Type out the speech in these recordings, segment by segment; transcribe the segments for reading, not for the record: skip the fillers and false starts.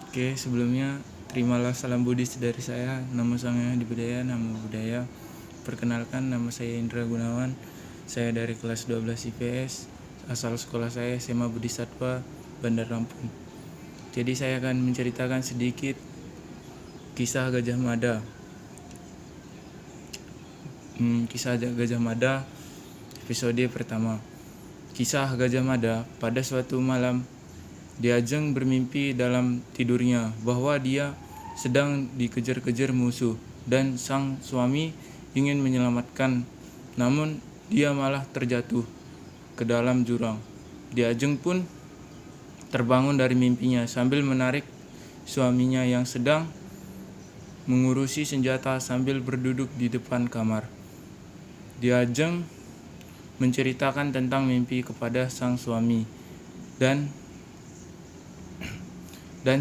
Oke, sebelumnya terimalah salam Buddhis dari saya. Nama saya di budaya, nama budaya. Perkenalkan, nama saya Indra Gunawan. Saya dari kelas 12 IPS. Asal sekolah saya SMA Budi Satwa, Bandar Lampung. Jadi saya akan menceritakan sedikit kisah Gajah Mada. Kisah Gajah Mada episode pertama. Kisah Gajah Mada. Pada suatu malam, Diajeng bermimpi dalam tidurnya bahwa dia sedang dikejar-kejar musuh dan sang suami ingin menyelamatkan, namun dia malah terjatuh ke dalam jurang. Diajeng pun terbangun dari mimpinya sambil menarik suaminya yang sedang mengurusi senjata sambil berduduk di depan kamar. Diajeng menceritakan tentang mimpi kepada sang suami dan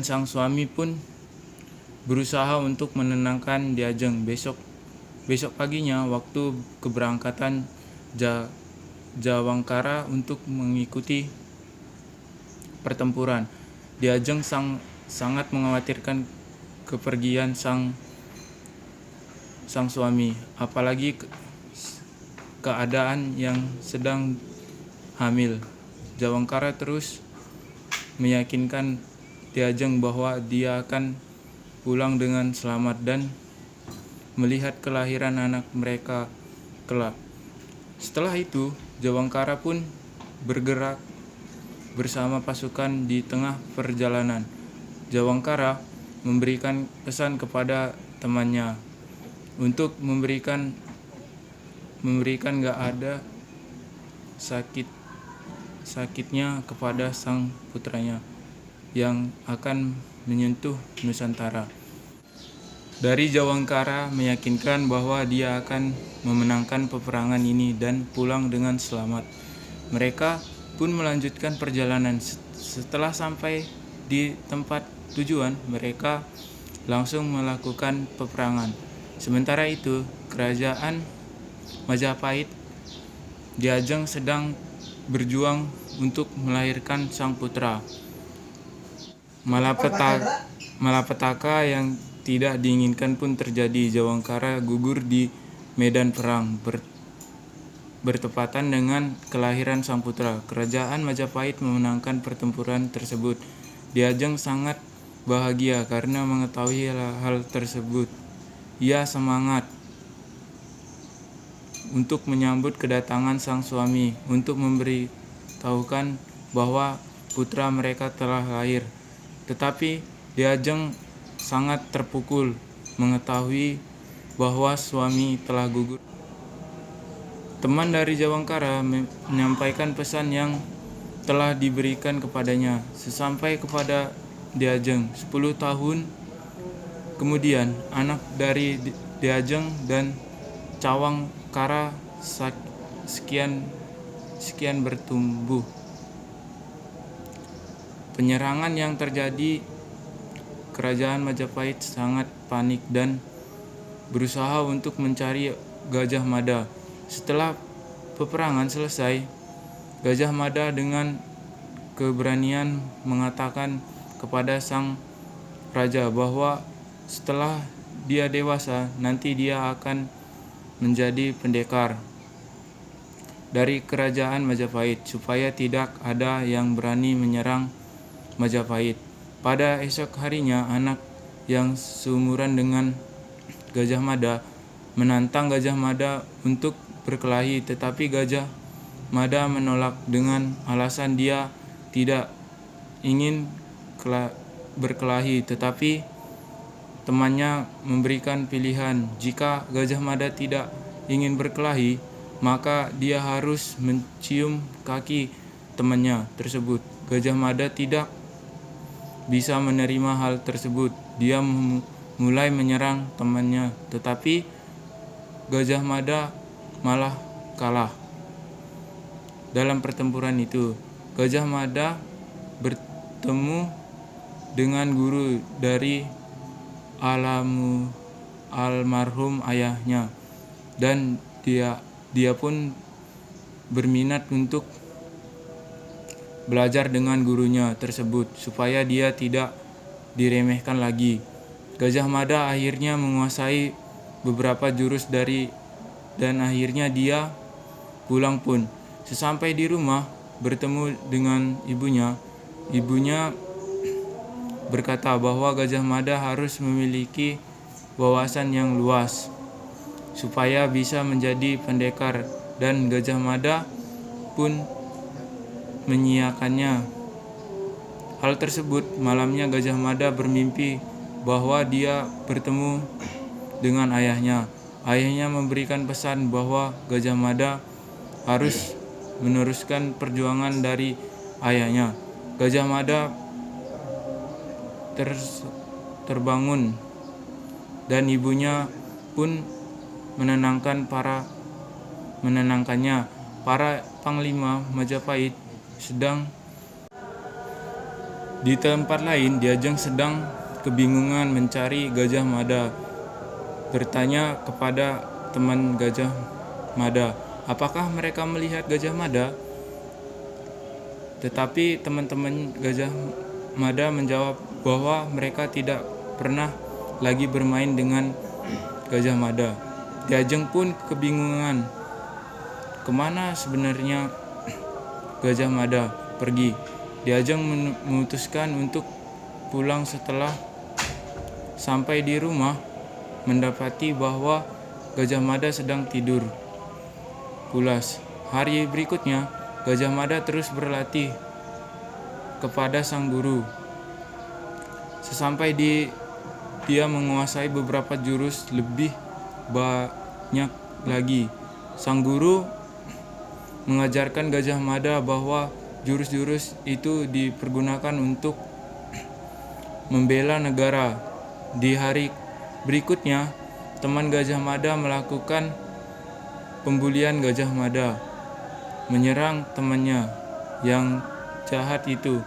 sang suami pun berusaha untuk menenangkan Diajeng. Besok paginya waktu keberangkatan Jawangkara untuk mengikuti pertempuran, Diajeng sangat mengkhawatirkan kepergian sang suami, apalagi keadaan yang sedang hamil. Jawangkara terus meyakinkan Diajeng bahwa dia akan pulang dengan selamat dan melihat kelahiran anak mereka kelak. Setelah itu, Jawangkara pun bergerak bersama pasukan di tengah perjalanan. Jawangkara memberikan pesan kepada temannya untuk memberikan gak ada sakitnya kepada sang putranya yang akan menyentuh Nusantara. Dari Jawangkara meyakinkan bahwa dia akan memenangkan peperangan ini dan pulang dengan selamat. Mereka pun melanjutkan perjalanan. Setelah sampai di tempat tujuan, mereka langsung melakukan peperangan. Sementara itu, kerajaan Majapahit, Diajeng sedang berjuang untuk melahirkan sang putra. Malapetaka yang tidak diinginkan pun terjadi. Jawangkara gugur di medan perang bertepatan dengan kelahiran sang putra. Kerajaan Majapahit memenangkan pertempuran tersebut. Diajeng sangat bahagia karena mengetahui hal tersebut. Ia semangat untuk menyambut kedatangan sang suami untuk memberitahukan bahwa putra mereka telah lahir. Tetapi Diajeng sangat terpukul mengetahui bahwa suami telah gugur. Teman dari Jawangkara menyampaikan pesan yang telah diberikan kepadanya. Sesampai kepada Diajeng 10 tahun kemudian, anak dari Diajeng dan Cawangkara sekian bertumbuh. Penyerangan yang terjadi, kerajaan Majapahit sangat panik dan berusaha untuk mencari Gajah Mada. Setelah peperangan selesai, Gajah Mada dengan keberanian mengatakan kepada sang raja bahwa setelah dia dewasa, nanti dia akan menjadi pendekar dari kerajaan Majapahit supaya tidak ada yang berani menyerang Majapahit. Pada esok harinya, anak yang seumuran dengan Gajah Mada menantang Gajah Mada untuk berkelahi, tetapi Gajah Mada menolak dengan alasan dia tidak ingin berkelahi. Tetapi temannya memberikan pilihan, jika Gajah Mada tidak ingin berkelahi, maka dia harus mencium kaki temannya tersebut. Gajah Mada tidak bisa menerima hal tersebut. Dia mulai menyerang temannya, tetapi Gajah Mada malah kalah. Dalam pertempuran itu, Gajah Mada bertemu dengan guru dari almarhum ayahnya, dan dia pun berminat untuk belajar dengan gurunya tersebut supaya dia tidak diremehkan lagi. Gajah Mada akhirnya menguasai beberapa jurus dan akhirnya dia pulang pun. Sesampai di rumah bertemu dengan ibunya, ibunya berkata bahwa Gajah Mada harus memiliki wawasan yang luas supaya bisa menjadi pendekar, dan Gajah Mada pun menyiakannya. Hal tersebut, malamnya Gajah Mada bermimpi bahwa dia bertemu dengan ayahnya. Ayahnya memberikan pesan bahwa Gajah Mada harus meneruskan perjuangan dari ayahnya. Gajah Mada terbangun dan ibunya pun menenangkannya. Para panglima Majapahit sedang di tempat lain. Diajeng sedang kebingungan mencari Gajah Mada. Bertanya kepada teman Gajah Mada, apakah mereka melihat Gajah Mada? Tetapi teman-teman Gajah Mada menjawab bahwa mereka tidak pernah lagi bermain dengan Gajah Mada. Diajeng pun kebingungan, kemana sebenarnya Gajah Mada pergi. Diajeng memutuskan untuk pulang. Setelah sampai di rumah, mendapati bahwa Gajah Mada sedang tidur pulas. Hari berikutnya, Gajah Mada terus berlatih kepada sang guru. Sesampai dia menguasai beberapa jurus lebih banyak lagi. Sang guru mengajarkan Gajah Mada bahwa jurus-jurus itu dipergunakan untuk membela negara. Di hari berikutnya, teman Gajah Mada melakukan pembulian Gajah Mada, menyerang temannya yang jahat itu.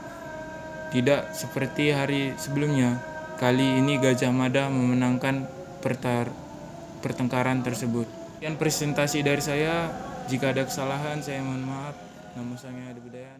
Tidak seperti hari sebelumnya, kali ini Gajah Mada memenangkan pertengkaran tersebut. Sekian presentasi dari saya. Jika ada kesalahan, saya mohon maaf. Namo Buddhaya.